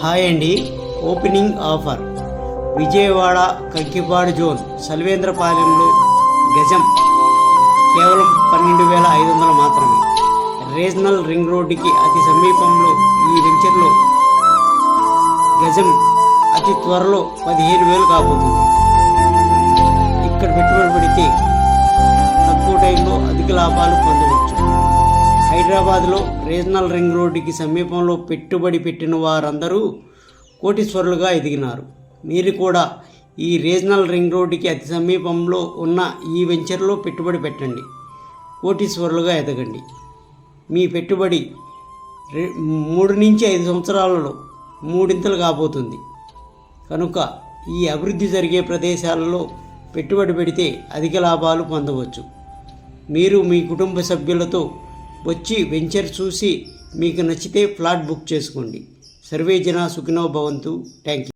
Hi అండి. Opening offer Vijayawada Kankipadu zone సల్వేంద్రపాలెంలో గజం కేవలం 12,500 మాత్రమే. రీజనల్ రింగ్ రోడ్డుకి అతి సమీపంలో ఈ వెంచర్లో గజం అతి త్వరలో 15,000 కాబోతుంది. ఇక్కడ పెట్టుబడి పెడితే తక్కువ టైంలో అధిక లాభాలు పొందవచ్చు. హైదరాబాద్లో రీజనల్ రింగ్ రోడ్డుకి సమీపంలో పెట్టుబడి పెట్టిన వారందరూ కోటీశ్వరులుగా ఎదిగినారు. మీరు కూడా ఈ రీజనల్ రింగ్ రోడ్డుకి అతి సమీపంలో ఉన్న ఈ వెంచర్లో పెట్టుబడి పెట్టండి, కోటీశ్వరులుగా ఎదగండి. మీ పెట్టుబడి 3 నుంచి 5 సంవత్సరాలలో 3 కాబోతుంది. కనుక ఈ అభివృద్ధి జరిగే ప్రదేశాలలో పెట్టుబడి పెడితే అధిక లాభాలు పొందవచ్చు. మీరు మీ కుటుంబ సభ్యులతో వచ్చి వెంచర్ చూసి మీకు నచ్చితే ఫ్లాట్ బుక్ చేసుకోండి. సర్వే జన సుఖినో భవంతు. Thank you.